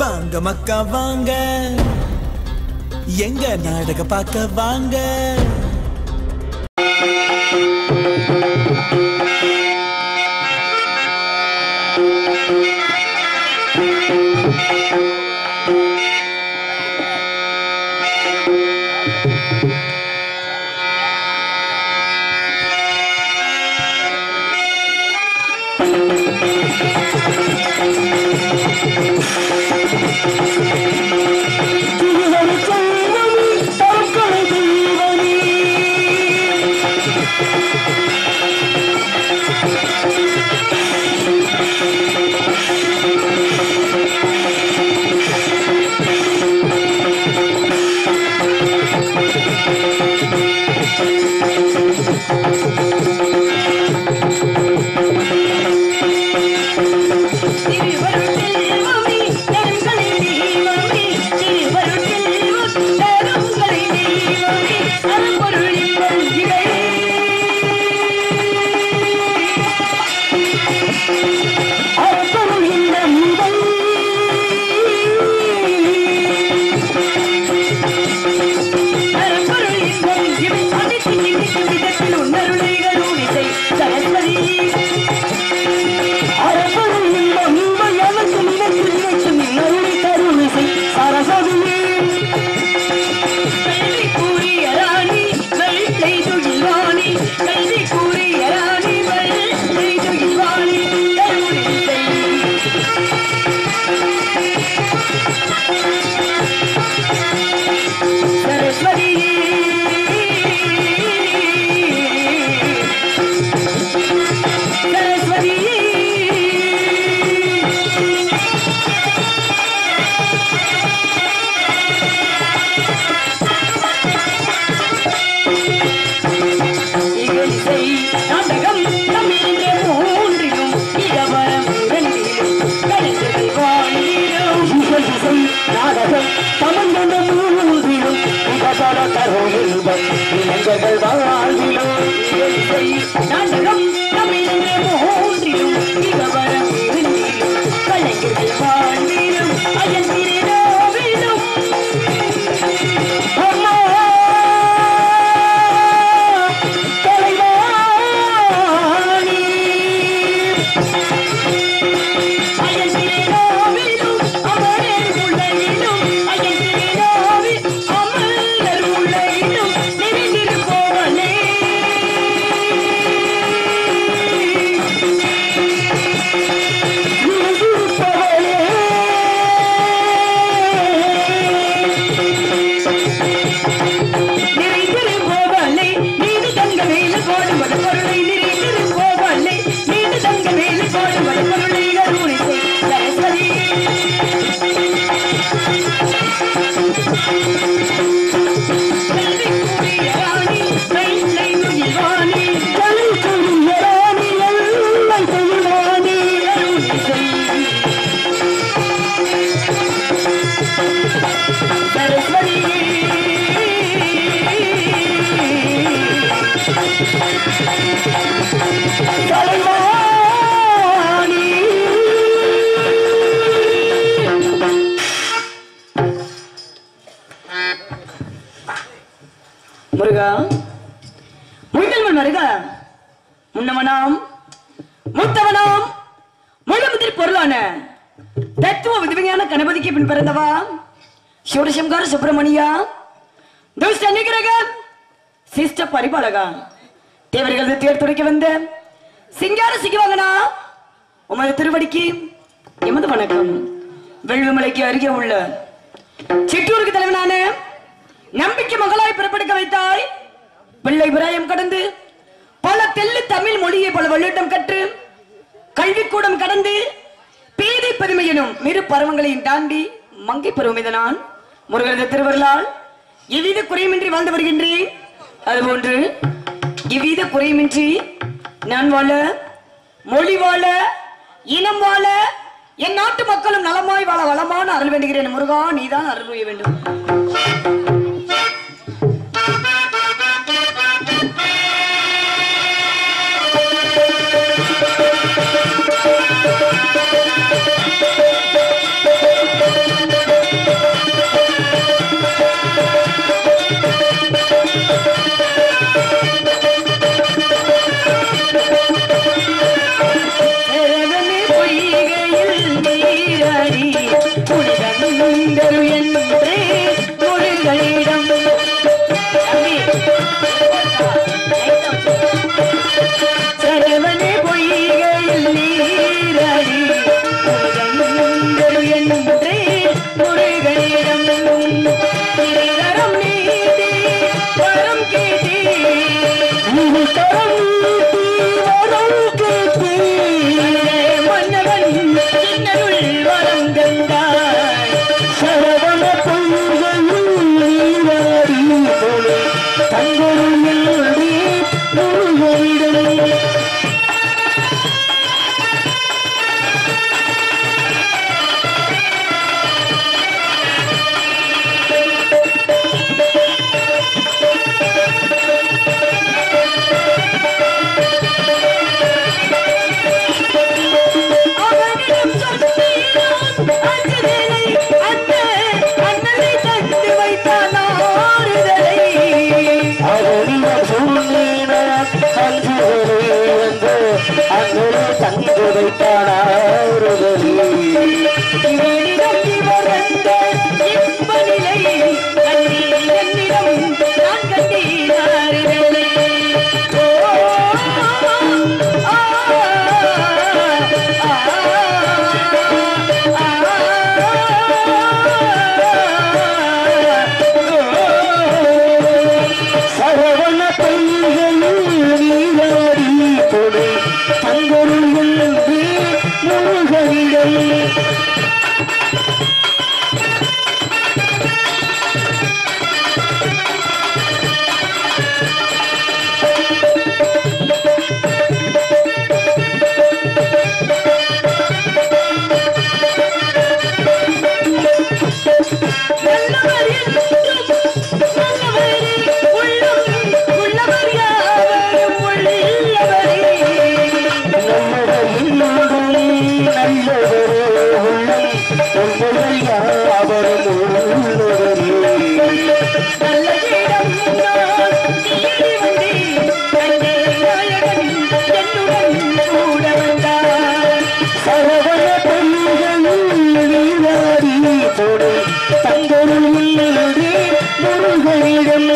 வாங்க மக்கா வாங்க, எங்க நாடக பார்க்க வாங்க. முருகா, முழுதல்வன் மருகா, முன்னவனாம் மூத்தவனாம் முழுமுதிர் பொருளான தத்துவ விதவியான கணபதிக்கு பின் பிறந்தவா சிவசம்கார சுப்பிரமணியா, துஷ்ட நிகிரக சிஷ்ட பரிபாலகா, தேவர்களது தேர் துடைக்க வந்த சிங்கார சிங்கவாகனா, உமது திருவடிக்கு எமது வணக்கம். வெள்ளுமலைக்கு அருகே உள்ள சிற்றூருக்கு தலைவனான நம்பிக்கை மகளாய் பிறப்பெடுக்க வைத்தாய். பிள்ளை பிராயம் கடந்து பல தெல்லு தமிழ் மொழியை பல வள்ளிட்டம் கற்று கல்விக்கூடம் கடந்து பீதை பெருமை எனும் மிரு பருவங்களையும் தாண்டி மங்கை பருவம் நான் முருகனது திருவருளால் எவ்வித குறையுமின்றி வாழ்ந்து வருகின்றேன். அதுபோன்று எவ்வித குறையுமின்றி நான் வாழ, மொழி வாழ, இனம் வாழ, என் நாட்டு மக்களும் நலமாய் வாழ வளமான அருள் வேண்டுகிறேன். முருகா, நீதான் அருள் புரிய வேண்டும். அங்கே தங்கி வைத்தானாருதலி இவனிடம் இவர் கண்ட இன்ப நிலை கண்ணீர் என்னிடம் நான் கண்டீனாருதலே. சரவண பைகள் நீராடி கொடை தங்கருள் முருகனிடம்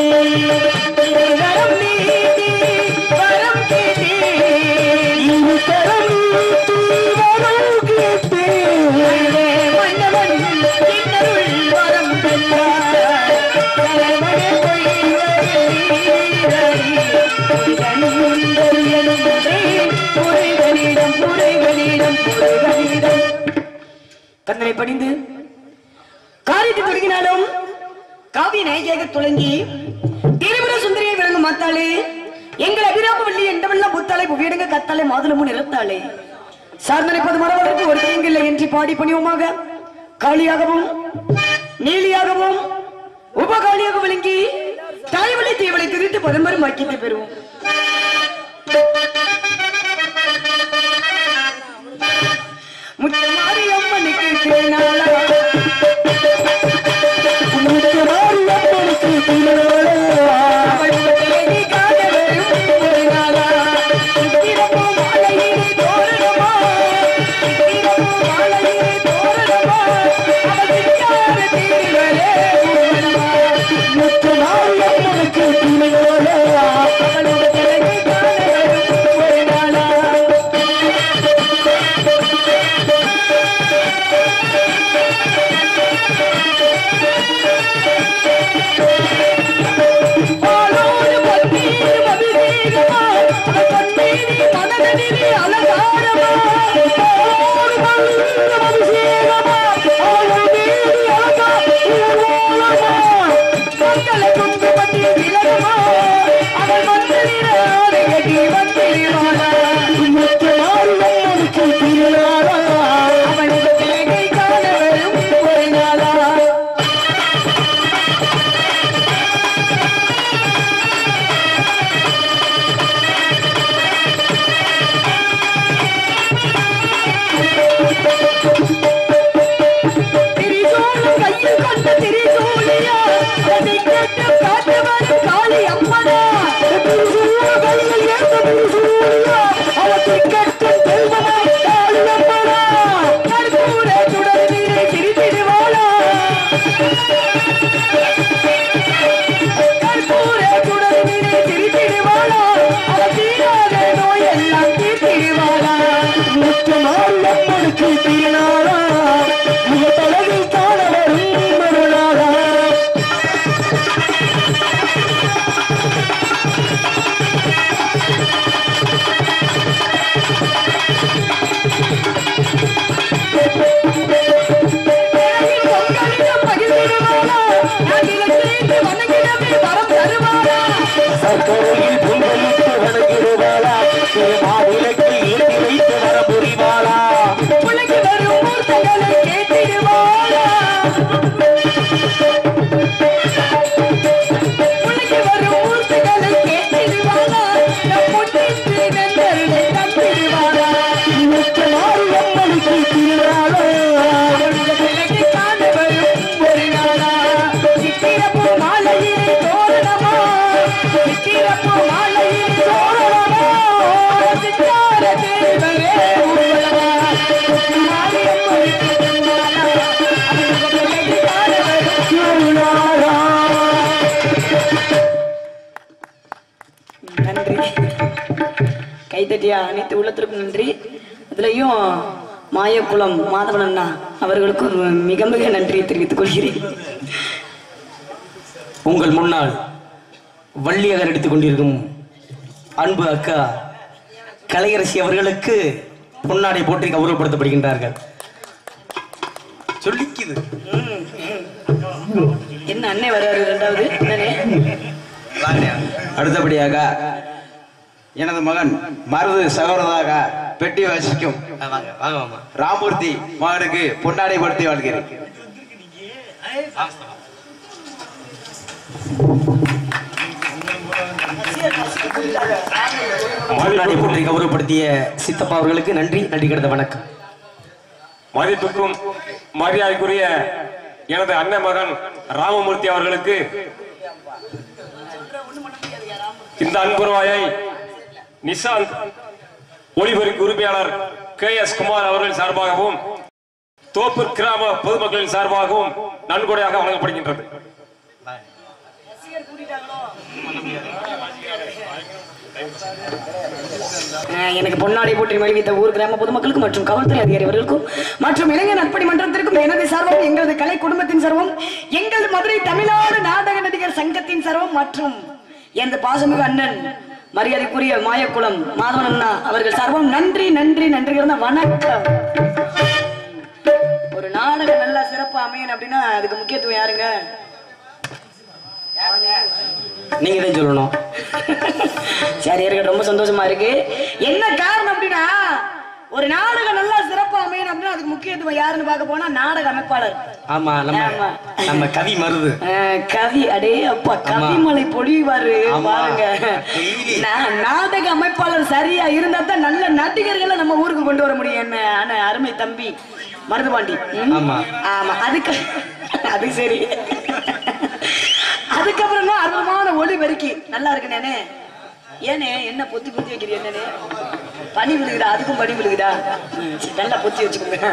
கண்ணனை பணிந்து காரியத்தை தொடங்கினாலும் காவிய நாயகியாக தொடங்கி திருமண சுந்தரியை விளங்கும் மாத்தாளே எங்கள் அபிராம வள்ளி எண்டவெல்லாம் புத்தாளை புவியடங்க கத்தாளை மாதுளமும் நிறத்தாளே சார்ந்தனைப்பது மரவதற்கு ஒரு தீங்கில்லை என்று பாடி பணியுமாக காளியாகவும் நீலியாகவும் உபகாளியாக விளங்கி தாய்வழி தீவளை திரித்து பரம்பரும் வாக்கியத்தை பெறுவோம். முத்தமாரி அம்மனுக்கு திருநாளா முத்தமாரி அம்மனுக்கு திருநாளா அவள் தேடி காண வரும் ஒரு நாளா சித்திரப்பூ மாலையிலே தோரணமா சித்திரப்பூ மாலையிலே தோரணமா அவள் சிங்கார திருவரே பூரணமா முத்தமாரி அம்மனுக்கு திருநாளா அவளோட தேடி காண வரும் ஒரு நாளா சித்திரப்பூ இல்லையா? அனைத்து உள்ளத்திற்கும் நன்றி. அதுலயும் மாயக்குளம் மாதவன் அண்ணா அவர்களுக்கும் மிக மிக நன்றியை தெரிவித்துக் கொள்கிறேன். உங்கள் முன்னால் வள்ளியாக நடித்துக் கொண்டிருக்கும் அன்பு அக்கா கலையரசி அவர்களுக்கு பொன்னாடை போற்றி கௌரவப்படுத்தப்படுகின்றார்கள். சொல்லிக்குது என்ன அண்ணே வர்றாரு இரண்டாவது என்னனே? அடுத்தபடியாக எனது மகன் மருது சகோதரராக பெட்டி வசிக்கும் ராமூர்த்தி மகனுக்கு பொன்னாடை படுத்தி வாழ்கிறேன். பொன்னாடை போற்றி கௌரவப்படுத்திய சித்தப்பா அவர்களுக்கு நன்றி கிடந்த வணக்கம். மதிப்புக்கும் மரியாதைக்குரிய எனது அண்ணன் மகன் ராமமூர்த்தி அவர்களுக்கு இந்த அன்புருவாயை நிசாந்த் ஒளிபரப்பு உரிமையாளர் KS குமார் அவர்கள் சார்பாகவும் தோப்பூர் கிராம பொதுமக்களின் சார்பாகவும் நன்கொடையாக வழங்கப்படுகின்றது. எனக்கு பொன்னாடை போற்றி மகிழ்வித்த ஊர் கிராம பொதுமக்களுக்கும் மற்றும் காவல்துறை அதிகாரிகளுக்கும் மற்றும் இளைஞர் நட்பணி மன்றத்திற்கும் எனது சார்பும் எங்களது கலை குடும்பத்தின் சார்பும் எங்கள் மதுரை தமிழ்நாடு நாடக நடிகர் சங்கத்தின் சார்பும் மற்றும் எனது பாசமிகு அண்ணன் மரியாதைக்குரிய மாயக்குளம் மாதவன் அண்ணா அவர்கள் சார்பும் நன்றி வணக்கம். ஒரு நாடகம் நல்லா சிறப்பா அமையணும் அப்படின்னா அதுக்கு முக்கியத்துவம் யாருங்க? நீங்க தான் சொல்லணும். சரி இருக்கட்டும், ரொம்ப சந்தோஷமா இருக்கு. என்ன காரணம் அப்படின்னா ஒரு நாடகம் நல்லா சிறப்பா அமையணும் அப்படின்னா அதுக்கு முக்கியத்துவம் யாருன்னு பார்க்க போனா நாடக அமைப்பாளர். ஆமா, நம்ம கவி மருது கவி. அடே அப்பா, கவிமலை பொழிவாரு பாருங்க. நாடக அமைப்பாளர் சரியா இருந்தா தான் நல்ல நடிகர்களை நம்ம ஊருக்கு கொண்டு வர முடியும். என்ன அருமை தம்பி மருதுபாண்டி. ஆமா, அது சரி. அதுக்கப்புறம் தான் அற்புதமான ஒளி பெருக்கி நல்லா இருக்கு. நானே ஏனே என்ன பொத்தி வைக்கிறீ? என்னன்னு பனி விழுகுதா? அதுக்கும் பனி விழுகுதா? நல்லா பொத்தி வச்சுக்கோங்க.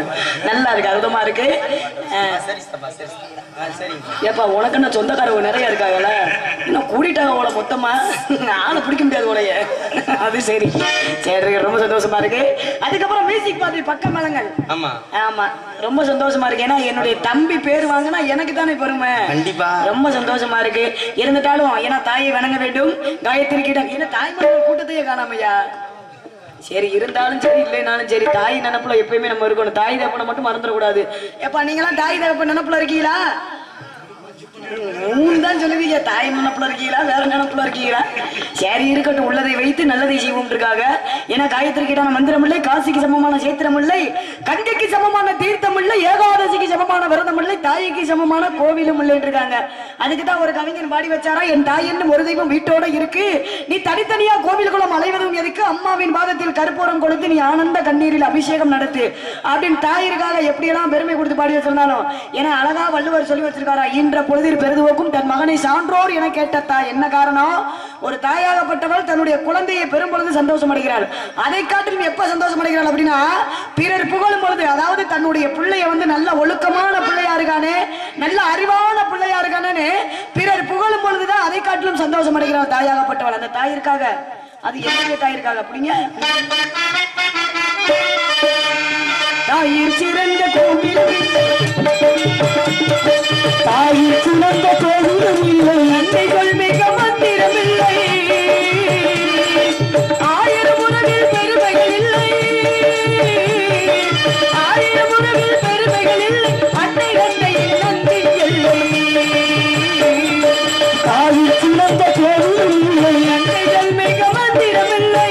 நல்லா இருக்கு, அற்புதமா இருக்கு. ஏப்பா உனக்கு என்ன சொந்தக்காரங்க நிறைய இருக்காங்கல்ல, இன்னும் கூட்டிட்டாங்க போல மொத்தமா, ஆளை பிடிக்க முடியாது போலய. அது சரி ரொம்ப சந்தோஷமா இருக்கு. அதுக்கப்புறம் மியூசிக் பார்த்து பக்க மேளங்கள். ஆமா ரொம்ப சந்தோஷமா இருக்கு. ஏன்னா என்னுடைய தம்பி பேர் வாங்கினா எனக்கு தானே பெருமை. கண்டிப்பா ரொம்ப சந்தோஷமா இருக்கு. இருந்துட்டாலும் ஏன்னா தாயை வணங்க வேண்டும். காயத்ரி கிட்ட ஏன்னா தாய்மார்கள் கூட்டத்தையே காணாமையா. சரி இருந்தாலும் சரி இல்லைனாலும் சரி தாய் நினைப்புல எப்பயுமே நம்ம இருக்கணும். தாய் தகப்பனை மட்டும் மறந்துடக்கூடாது. எப்ப நீங்களாம் தாய் தகப்பன் நினைப்புல இருக்கீங்களா? தான் சொல்லுவீங்க. தாய் நினைப்புல இருக்கீங்களா வேற நினைப்புல இருக்கீங்களா? சரி இருக்கட்டும், உள்ளதை வைத்து நல்லதை செய்வோம் இருக்காங்க. ஏன்னா காயத்ரி கிட்ட மந்திரம் இல்லை, காசிக்கு சமமான சேத்திரம் இல்லை, கங்கைக்கு சமமான தீர்த்தம் இல்லை, ஏகாதசிக்கு சமமான விரதம் இல்லை, தாய்க்கு சமமான கோவிலும் இல்லைன்னு இருக்காங்க. அதுக்குதான் ஒரு கவிஞன் பாடி வச்சாரா, என் தாய் என்னும் ஒரு தெய்வம் வீட்டோட இருக்கு, நீ தனித்தனியா கோவிலுக்குள்ள அலைவதும் எதுக்கு, அம்மாவின் பாதத்தில் கற்பூரம் கொடுத்து நீ ஆனந்த கண்ணீரில் அபிஷேகம் நடத்து அப்படின்னு தாயிருக்காக எப்படியெல்லாம் பெருமை கொடுத்து பாடி வச்சிருந்தாலும். ஏன்னா அழகா வள்ளுவர் சொல்லி வச்சிருக்காரா, இன்ற பொழுதில் பெருதுவோக்கும் தன் மகனை சான்றோர் என கேட்ட தாய். என்ன காரணம்? ஒரு தாயாகப்பட்டவள் தன்னுடைய குழந்தையை பெறும் பொழுது சந்தோஷம் அடைகிறாள். அதை காட்டிலும் எப்ப சந்தோஷம் அடைகிறாள் அப்படின்னா பிறர் புகழும் பொழுது. அதாவது தன்னுடைய பிள்ளைய நல்ல ஒழுக்கமான பிள்ளையா இருக்கானே, நல்ல அறிவான பிள்ளையா இருக்கானே பிறர் புகழும் பொழுதுதான் அதை காட்டிலும் சந்தோஷம் அடைகிறாள் தாயாகப்பட்டவள். அந்த தாயிருக்காக, அது என்னுடைய தாயிருக்காக அப்படிங்க. தாயிர் சிறந்த கோவில், தாயில் சிறந்த கோவிலும் இல்லை, நன்மைகள் மிக மந்திரமில்லை, ஆயிரம் உறவில் பெருமைகள் இல்லை, ஆயிரம் உறவில் பெருமைகள் இல்லை, அன்னை தந்தையின் நன்றி இல்லை. தாயில் சிறந்த கோவிலும் இல்லை, நன்மைகள் மிக மந்திரமில்லை.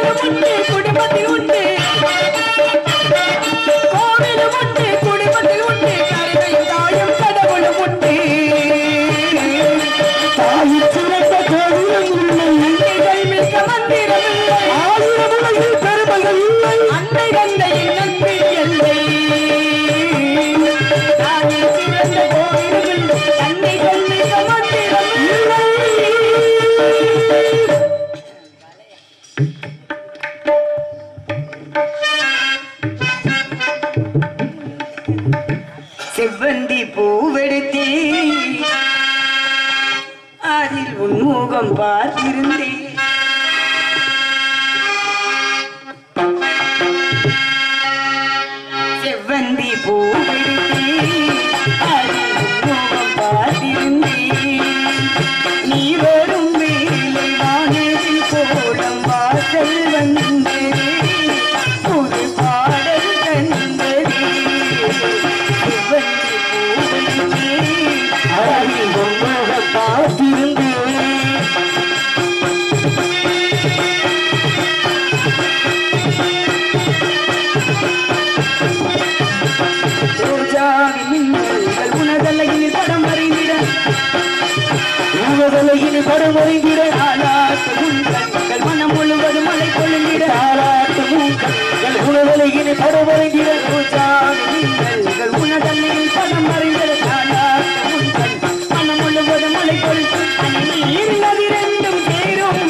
கோவிலும் உண்டு குடும்பத்தில் உண்டு கோவிலும் உண்டு குடும்பத்தில் உண்டு கருணையும் தாயும் கடவுளும் உண்டு தாயில் சிறந்த கோவிலும் இல்லை அன்னைகள் மிக்க மந்திரம் இல்லை ஆயிரம் உலகில் பெருமைகள் இல்லை அன்னை தந்தையின் நன்மை இல்லை தாயில் சிறந்த கோவிலும் இல்லை அன்னைகள் மிக்க மந்திரம் இல்லை செவ்வந்தி பூவெடுத்தே அதில் உன்முகம் பார்த்திருந்தேன் செவ்வந்தி பூவெடுத்தே அதில் உன்முகம் பார்த்திருந்தேன் நீ வரும் வேலை வானத்தில் கோலம் வாசல் வந்ததே ஒரு பாடல் தந்ததே செவ்வந்தி பூவெடுத்தே அதில் உன்முக பார்த்திருந்தேன் ரோஜாவின் மின்னல்கள் உனதலையில் படம் வரைந்திட உலகில் படுமறிந்திட ஆலாட்டு உன் கண்கள் மனம் முழுவதும் மழை கொழுந்திட தாராட்டு மூக்கங்கள் உலகில் படுமறிந்திட ரோஜாவின் மின்னல்கள் உனதலையில் படம் வரைந்திட ஆலாட்டு உன் கண் மனம் முழுவதும் மழை கொழுந்து நீரில் அதிரெண்டும் சேரும்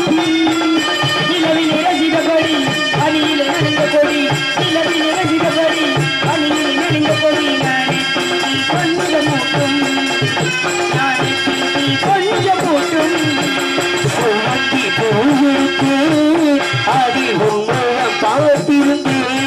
நிலவில் ரசிகபடி அணியில் நடுங்க கொடி நிலவில் ரசிகபடி அணியில் நடுங்க கொடி கொஞ்சம் மூட்டும் கொஞ்சம் மூட்டும் சுமத்தி போயிருக்கு அதில் உன்முகம் பார்த்திருந்தேன்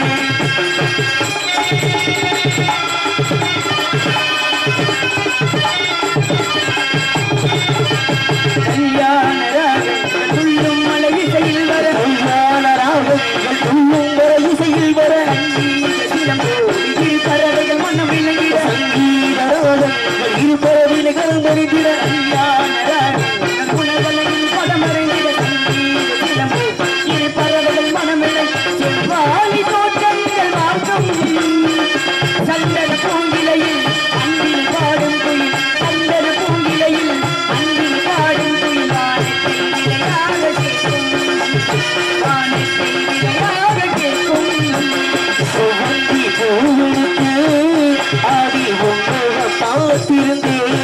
கல்யாண ராகங்கள் துள்ளும் மலை இசையில் வர கல்யாண ராகங்கள் துள்ளும் வர இசையில் வர சிலம்போடு இரு பறவைகள் மனம் விளங்கிட சங்கீத ராகங்கள் இருபறவினைகள் மறிந்திட கல்யாண ராகங்கள் உணர்வலையில் படம் வரைந்திட சங்கீத சிலம்போடு இரு பறவைகள் மனம் விளங்கி செவ்வாழி தோற்றங்கள் வார்க்கும் சந்தன பூங்கிலையில் அன்பில் பாடும் குயில் சந்தன பூங்கிலையில் அன்பில் பாடும் குயில் வானத்தில் விளையாக கேட்கும் வானத்தில் விளையாக கேட்கும் சுமத்தி போயிருக்கு அதில் உன்முகம் பார்த்திருந்தேன்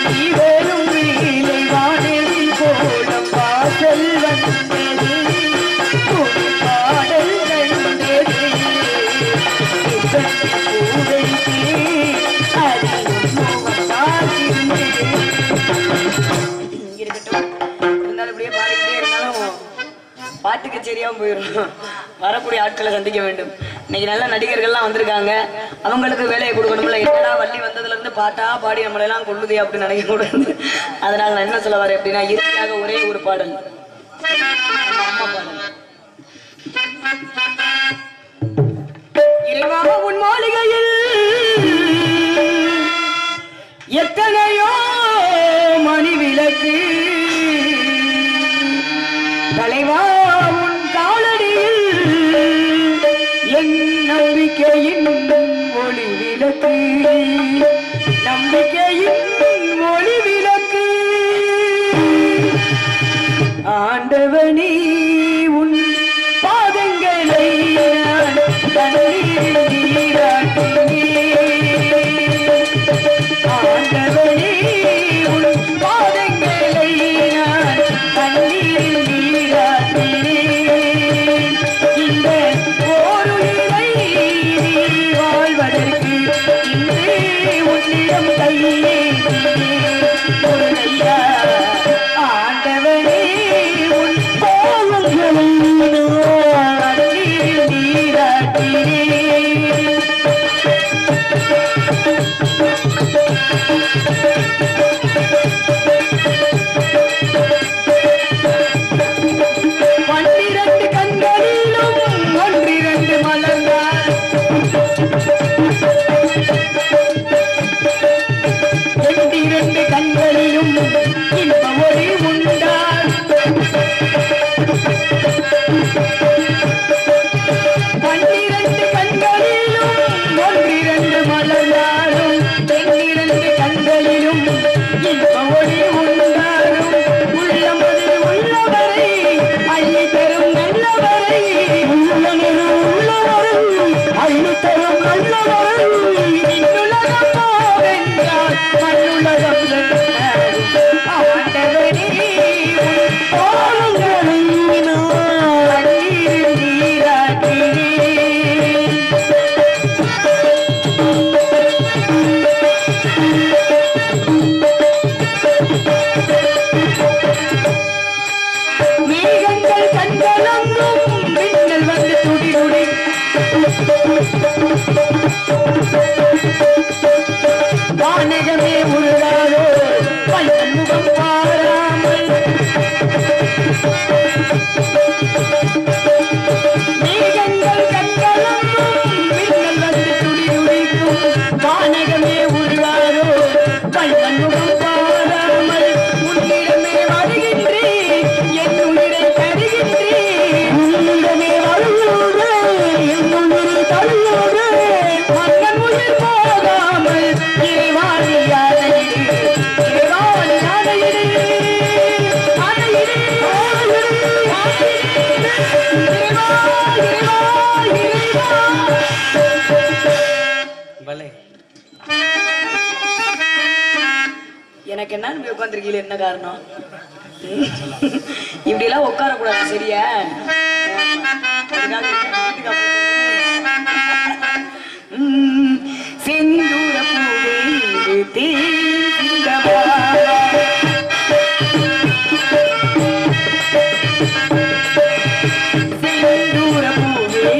நீ வரும் வேலை வானவில் கோலம் வாசல் வந்தது ஒரு பாடல் கண்டது பூவைத்தே அதில் முகம் பார்த்திருந்தேன் இருக்கட்டும் இருந்தாலும் இப்படியே பாடிக்கிட்டே இருந்தாலும் பாட்டு கச்சேரியாவும் போயிடும் வரக்கூடிய ஆட்களை சந்திக்க வேண்டும் இன்னைக்கு நல்ல நடிகர்கள்லாம் வந்திருக்காங்க அவங்களுக்கு வேலையை கொடுக்கணும்ல என்னடா வள்ளி வந்ததுல இருந்து பாட்டா பாடி நம்மளை எல்லாம் கொள்ளுதே அப்படின்னு நினைக்க கூடாது அதனால நான் என்ன சொல்ல வரேன் அப்படின்னா இறுதியாக ஒரே ஒரு பாடல் நம்ம அம்மா பாடல் இறைவா உன் மாளிகையில் எத்தனையோ மணி விளக்கு தலைவா உன் காலடியில் என் நம்பிக்கையின் ஒளி விளக்கு நம்பிக்கையின் ஒளி விளக்கு ஆண்டவனே உன் பாதங்களை நான் தண்ணீரில் நீராட்டினேன் ஆண்டவனே உன் பாதங்களை நான் தண்ணீரில் நீராட்டினேன் இந்த ஓருயிரை வாழ்வதற்கு இன்றே வானகமே உருளாதோ பல்முகம் பாராமல் மேகங்கள் கண்களும் மின்னல் வந்து துடி துடிக்கும் வானகமே உருளாதோ பல்முகம் பாராமல் உன்னிடமே வருகின்றேன் என் உயிரை தருகின்றேன் உன்னிடமே வருகின்றேன் என் உயிரை தருகின்றேன் மன்னன் உயிர் போகாமல் இறைவாணி யானையிடு இறைவாணி யானையிடு யானையிடு எனக்கு என்ன உட்காந்துருக்கீங்க என்ன காரணம் இப்படி எல்லாம் உட்கார கூடாது சரியா செந்தூர பூவே செந்தூர பூவே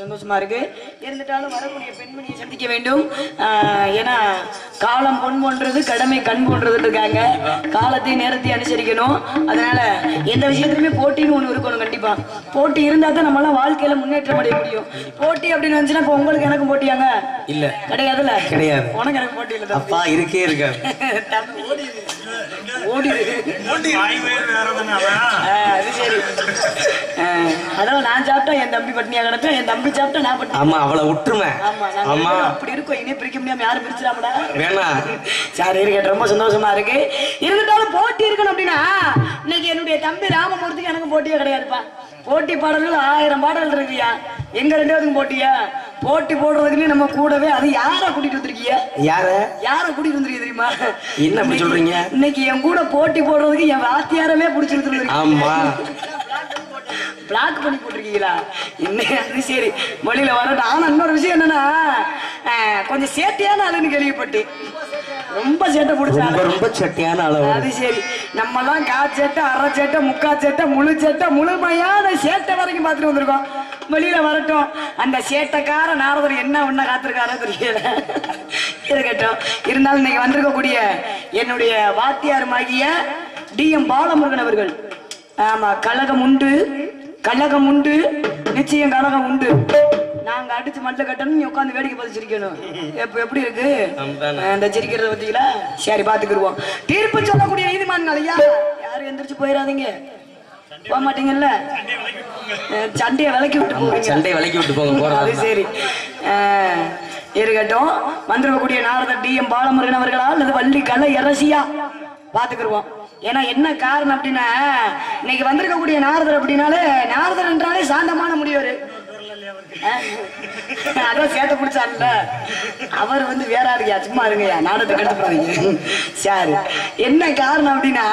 சந்தோஷமா இருக்கு. இருந்துட்டாலும் வரக்கூடிய பெண்மணியை சந்திக்க வேண்டும். ஏன்னா காலம் பொன் போன்றது, கடமை கண் போன்றது இருக்காங்க. காலத்தையும் நேரத்தையும் அனுசரிக்கணும். அதனால எந்த விஷயத்துலயுமே போட்டின்னு ஒண்ணு இருக்கணும். கண்டிப்பா போட்டி இருந்தா தான் நம்மளால வாழ்க்கையில முன்னேற்றம் அடைய முடியும். போட்டி அப்படின்னு வந்துச்சுன்னா இப்ப உங்களுக்கு எனக்கும் போட்டியாங்க இல்ல கிடையாதுல்ல? கிடையாது. உனக்கு எனக்கு போட்டி இல்ல அப்பா, இருக்கே இருக்காது. அது சரி. அதான் நான் சாப்பிட்டா என் தம்பி பட்னியா கிடப்பேன், என் தம்பி சாப்பிட்டா நான் பட்னி. ஆமா அவளை விட்டுருமே. ஆமா ஆமா அப்படி இருக்கும். இனி பிரிக்க முடியாம யாரும் பிரிச்சிடாமடா. வேணா சரி இருக்கட்டும், ரொம்ப சந்தோஷமா இருக்கு. இருந்துட்டாலும் போட்டி இருக்கணும் அப்படின்னா இன்னைக்கு என்னுடைய தம்பி ராமமூர்த்திக்கு எனக்கு போட்டியே கிடையாதுப்பா. போட்டி பாடல்கள் 1000 பாடல்கள் இருக்குயா. எங்க 2 பேருக்கும் போட்டியா? போட்டி போடுறதுக்குன்னு நம்ம கூடவே அது யார கூட்டிட்டு வந்திருக்கீங்க? யார கூட்டிட்டு வந்திருக்கீங்க தெரியுமா? என்ன அப்படி சொல்றீங்க? இன்னைக்கு என் கூட போட்டி போடுறதுக்கு என் வாத்தியாரமே பிடிச்சிருக்கு. ஆமா பிளாக் பண்ணி போட்டிருக்கீங்களா? இன்னும் அது சரி வழியில வரட்டும். ஆனா இன்னொரு விஷயம் என்னன்னா கொஞ்சம் சேட்டையான ஆளுன்னு கேள்விப்பட்டேன். ரொம்ப சேட்டை பிடிச்சாங்க. ரொம்ப சேட்டையான அளவு. அது சரி நம்ம எல்லாம் காச்சேட்டை, அரை சேட்டை, முக்கா சேட்டை, முழு சேட்டை, முழுமையான சேட்டை வரைக்கும் பார்த்துட்டு வந்திருக்கோம். வெளியில வரட்டும். அந்த சேட்டைக்கார நாரதர் என்ன ஒண்ணா காத்திருக்காரோ தெரியல. இருக்கட்டும். இருந்தாலும் இன்னைக்கு வந்திருக்கக்கூடிய என்னுடைய வாத்தியாருமாகிய DM பாலமுருகன் அவர்கள். ஆமா கழகம் உண்டு, கழகம் உண்டு, நிச்சயம் கழகம் உண்டு. நாங்க அடிச்சு மண்டல கட்டணும், நீ உட்காந்து வேடிக்கை பார்த்து சிரிக்கணும். எப்படி இருக்கு இந்த சிரிக்கிறத பத்தீங்களா? சரி பாத்துக்கிடுவோம். தீர்ப்பு சொல்லக்கூடிய நீதிமான்கள் ஐயா யாரும் எந்திரிச்சு போயிடாதீங்க. போக மாட்டீங்கல்ல? சண்டையை விலக்கி விட்டு போவீங்க. சண்டையை விலக்கி விட்டு போங்க. அது சரி இருக்கட்டும். வந்திருக்கக்கூடிய நாரதர் DM பாலமுருகன் அவர்களா அல்லது வள்ளி கலை அரசியா பாத்துக்கிடுவோம். ஏன்னா என்ன காரணம் அப்படின்னா இன்னைக்கு வந்திருக்கக்கூடிய நாரதர் அப்படின்னாலே நாரதர் என்றாலே சாந்தமான முடியவர். அதான் சேட்டை பிடிச்சாருல்ல அவர் வந்து வேற ஆளுயா. சும்மா இருங்கய்யா, நாடகத்தை கெடுத்து போறீங்க. சரி என்ன காரணம் அப்படின்னா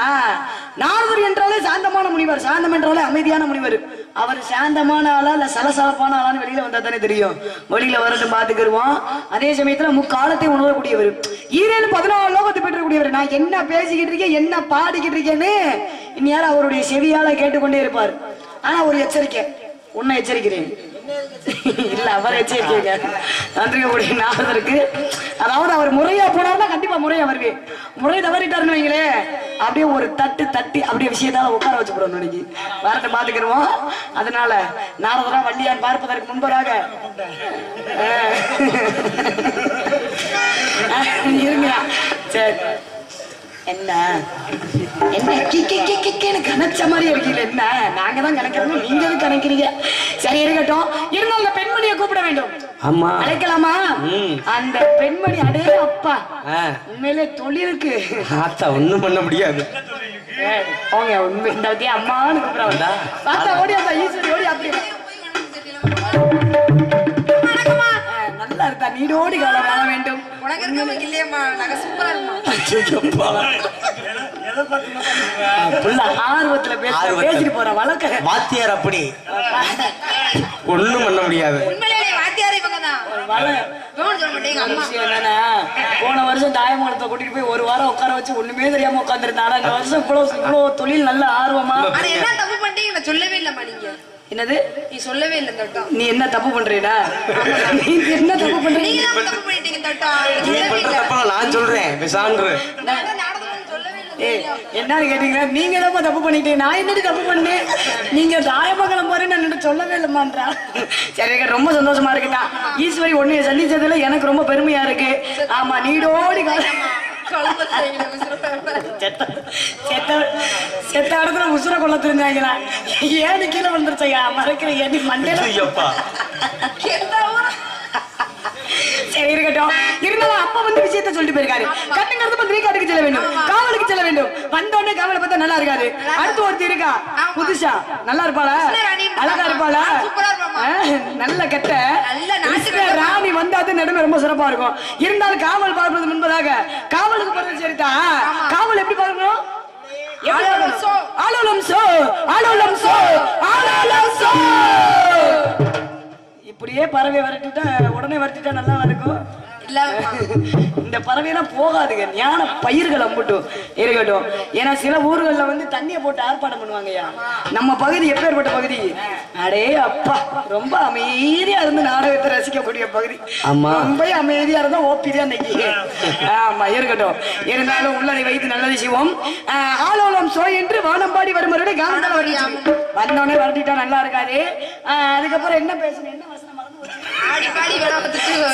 நாரதர் என்றாலே சாந்தமான முனிவர். சாந்தம் என்றாலே அமைதியான முனிவர். அவர் சாந்தமான ஆளா இல்ல சலசலப்பான ஆளான்னு வெளியில வந்தா தானே தெரியும். வெளியில வரட்டும் பாத்துக்கிடுவோம். அதே சமயத்துல முக்காலத்தை உணரக்கூடியவர். 14 லோகத்தை பெற்றக்கூடியவர். நான் என்ன பேசிக்கிட்டு இருக்கேன், என்ன பாடிக்கிட்டு இருக்கேன்னு இந்நேரம் அவருடைய செவியால கேட்டுக்கொண்டே இருப்பார். ஆனா ஒரு எச்சரிக்கை, உன்னை எச்சரிக்கிறேன் இல்ல அவர் எச்சரிக்கை வந்திருக்கக்கூடிய நாரதருக்கு. அதாவது அவர் முறையா போனார்னா கண்டிப்பா முறையா வருவேன். முறை தவறிட்டாருன்னு வைங்களே அப்படியே ஒரு தட்டு தட்டி அப்படியே விஷயத்தால உட்கார வச்சு போறோம். இன்னைக்கு வரட்டு பாத்துக்கிடுவோம். அதனால நாரதரா வள்ளியான் பார்ப்பதற்கு முன்பதாக இருங்க. சரி என்ன என்ன கணச்ச மாதிரி இருக்கீங்க? என்ன நாங்க தான் கணக்கிறோம், நீங்க எதுவும் கணக்கிறீங்க? சரி இருக்கட்டும். இருந்தாலும் அந்த பெண்மணியை கூப்பிட வேண்டும். ஆமா அழைக்கலாமா? அந்த பெண்மணி அடே அப்பா உண்மையிலே தொழிலுக்கு ஒண்ணும் பண்ண முடியாது. போங்க உண்மை இந்த வத்தியா அம்மான்னு கூப்பிடுறாங்க. பார்த்தா ஓடி அந்த ஈஸ்வரி ஓடி அப்படி நல்லா இருக்கா? நீடோடி காலம் வாழ வேண்டும். ஆர்வத்துல பேசிட்டு போற வழக்க வாத்தியார் அப்படி ஒண்ணும் பண்ண முடியாது. போன வருஷம் தாயமங்கலத்தை கூட்டிட்டு போய் 1 வாரம் உட்கார வச்சு ஒண்ணுமே தெரியாம உட்காந்துருந்தாங்க. இந்த வருஷம் இவ்வளவு தொழில் நல்ல ஆர்வமா. சொல்லவே இல்லம்மா நீங்க. என்னது நீ சொல்லவே இல்ல தட்டா? நீ என்ன தப்பு பண்றீடா? நீ என்ன தப்பு பண்றீங்க? நீங்க தான் தப்பு பண்ணிட்டீங்க தட்டா. நான் சொல்றேன் பேசான்று. என்னன்னு கேட்டீங்கன்னா நீங்க தான் தப்பு பண்ணிட்டீங்க. நான் என்னடி தப்பு பண்ணேன்? நீங்க தாயமங்கலம் போறேன்னு நான் சொல்லவே இல்லமான்றா. சரி ரொம்ப சந்தோஷமா இருக்குடா. ஈஸ்வரி ஒன்னைய சந்திச்சதுல எனக்கு ரொம்ப பெருமையா இருக்கு. ஆமா நீடோடி செத்த இடத்துல உசுர கொள்ள தெரிஞ்சாங்களா? ஏன்னு கீழே வந்துருச்சையா மறைக்கிறீங்க நீ மண்டையில. சரி இருக்கட்டும். இருந்தாலும் அப்பா வந்து விஷயத்த சொல்லிட்டு போயிருக்காரு. கட்டுங்கிறது ரீகாட்டுக்கு செல்ல வேண்டும், காவலுக்கு செல்ல வேண்டும். வந்தோடனே காவலை பார்த்தா நல்லா இருக்காது. அடுத்து ஒருத்தி இருக்கா புதுசா, நல்லா இருப்பாளா? அழகா இருப்பாளா? நல்ல கெட்ட ராணி வந்தாது நடுமை ரொம்ப சிறப்பா இருக்கும். இருந்தாலும் காவல் பார்ப்பது முன்பதாக காவலுக்கு போறது சரிதா. காவல் எப்படி பார்க்கணும்? இப்படியே பறவை வரட்டிட்டா உடனே வரட்டிட்டா நல்லா இருக்கும். இந்த பறவையெல்லாம் போகாதுங்க. ஞான பயிர்கள் அம்பட்டும் இருக்கட்டும். ஏன்னா சில ஊர்கள்ல வந்து தண்ணியை போட்டு ஆர்ப்பாட்டம் பண்ணுவாங்கய்யா. நம்ம பகுதி எப்பேற்பட்ட பகுதி? அடே அப்பா ரொம்ப அமைதியா இருந்து நாடகத்தை ரசிக்கக்கூடிய பகுதி. ரொம்ப அமைதியா இருந்தா ஓப்பிதான் இன்னைக்கு. ஆமா இருக்கட்டும். இருந்தாலும் உள்ளதை வைத்து நல்லது செய்வோம். ஆலோலம் சோ என்று வானம்பாடி வருமருடைய காலத்தால வருது. வந்தோடனே வரட்டிட்டா நல்லா இருக்காது. அதுக்கப்புறம் என்ன பேசணும், என்ன வசனம் மறந்து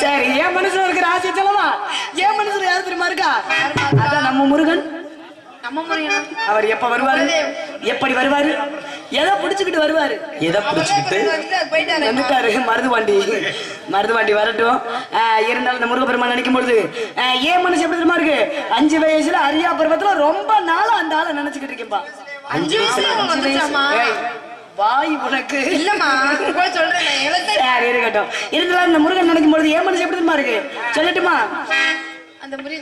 சரி. என் மனசுல இருக்கிற ஆசை சொல்லவா? என் மனசுல யாரு தெரியுமா இருக்கா? அதான் நம்ம முருகன். அவர் எப்ப வருவாரு, எப்படி வருவாரு, எதை பிடிச்சுக்கிட்டு வருவாரு எதை பிடிச்சுக்கிட்டு வந்துட்டாரு மருதுவாண்டி வரட்டும். இருந்தாலும் இந்த முருகப்பெருமான் நினைக்கும் பொழுது ஏன் மனசு எப்படி தெரியுமா இருக்கு? 5 வயசுல அரியா பருவத்துல ரொம்ப நாளா அந்த ஆளை நினைச்சுக்கிட்டு இருக்கேன்பா. 5 வயசுல வாய் உனக்கு இல்லம்மா சொல்றேன். இருக்கட்டும். இருந்தாலும் இந்த முருகன் நினைக்கும் பொழுது ஏன் மனசு எப்படி தெரியுமா இருக்கு? சொல்லட்டுமா? அந்த முறை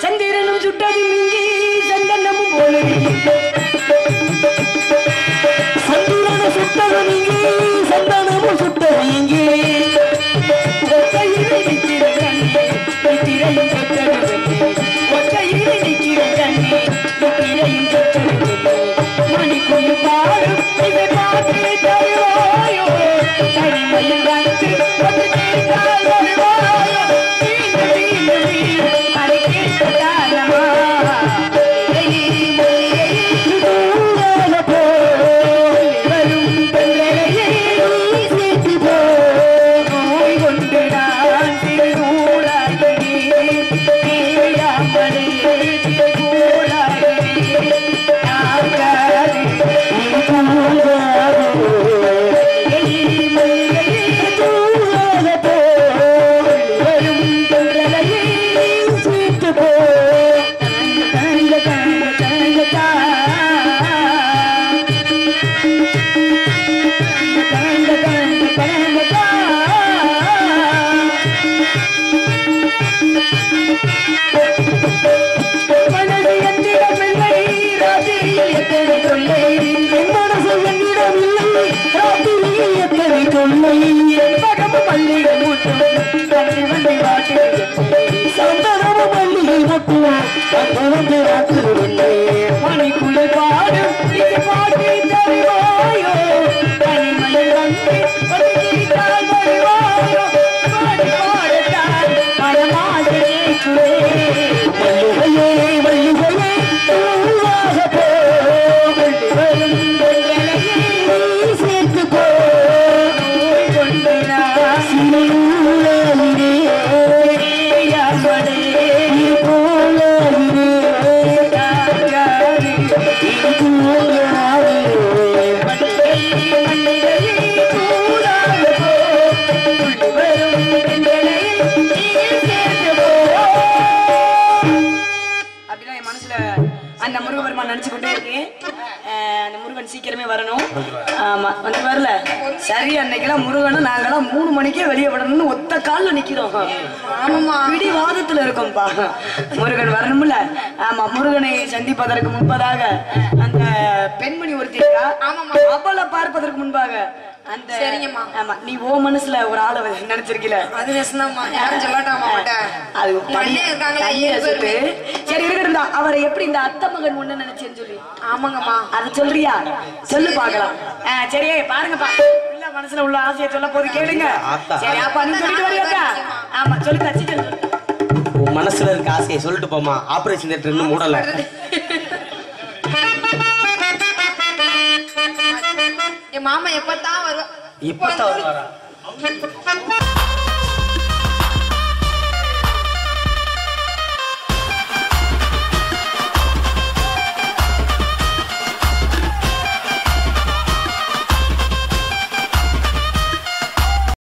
சந்திரனும் சுட்டது இங்கே சந்தனமும் போல சந்திரனும் சுட்டது இங்கே சந்தனமும் சுட்டது இங்கே ஒத்தையிலே நிற்கிற கண்ணே நித்திரையும் பெற்றது ஒத்தையிலே நிற்கிற கண்ணே நித்திரையும் பெற்றது மணிக்குண்டு பாடும் இதை பார்த்து தருவாயோ தனிமையில் வந்து வந்து கேட்டால் வருவாயோ அதை கேட்கத்தானமா வரும் பெண்களையே சேர்த்து போய் கொண்டு நான் திருநூலாகிறேன் தேவையாமலே திருநூலாகிறேன் நாங்காது வரும் பெண்களையே சேர்த்து போ மனது எந்திடமில்லை ராத்திரியில் எத்தனை தொல்லை மனசு எந்திடமில்லை ராத்திரியில் எத்தனை தொல்லை பகமும் மல்லிகை மூட்டும் கண்ணி வண்டி வாட்டு சந்தனமும் மல்லிகை மூட்டும் வந்து வந்து ராத்திரில்லை மணிக்குள்ளே பாடும் இது பாட்டு தருவாயோ தனிமையில் வந்து வந்து கேட்டால் வருவாயோ பாடி பாடத்தான் மனமாக கேட்குவே மல்லிகையே மல்லிகையே பூவாக போ வரும் பெண்களையே சேர்த்து போ கொண்டு நான் சிலையூழலே யாமடே போலே தாங்காது பூலாவே மல்லிகையே மல்லிகையே பூவாக போ வரும் பெண்களையே சேர்த்து போ. அப்படின்னா என் மனசுல அந்த முருகபெருமான் நினைச்சு கொண்டே இருக்கேன். அந்த முருகன் சீக்கிரமே வரணும். ஆமா வந்து வரல சரி. அன்னைக்கெல்லாம் முருகனும் நாங்கெல்லாம் 3 மணிக்கே வெளியே விடணும்னு ஒத்த கால்ல நிக்கிறோம். ஆமாமா பிடிவாதத்துல இருக்கோம்பா. முருகன் வரணும்ல. ஆமா முருகனை சந்திப்பதற்கு முன்பதாக அந்த பெண்மணி ஒருத்தி இருக்கா. அவளை பார்ப்பதற்கு முன்பாக அந்த சரிங்கம்மா. ஆமா நீ ஓ மனசுல ஒரு ஆளை நினைச்சிருக்கீல அது நெசனம்மா யாரும் சொல்லட்டாமா அது அண்ணே இருக்காங்களா சொல்லு. சரி இருக்கட்டும்டா. அவரை எப்படி இந்த அத்தை மகன் ஒண்ணு நினைச்சேன்னு சொல்லி. ஆமாங்கம்மா அத சொல்றியா? சொல்லு பாக்கலாம். சரி பாருங்கப்பா. உள்ள மனசுல உள்ள ஆசையை சொல்ல போது கேளுங்க. சரி அப்ப நீ சொல்லிட்டு வரியா? ஆமா சொல்லு தச்சி சொல்லு. உன் மனசுல இருக்க ஆசையை சொல்லிட்டு போமா. ஆபரேஷன் தியேட்டர் இன்னும் மூடல. என் மாமா எப்பதான் வருவா? இப்பதான் வருவாரா?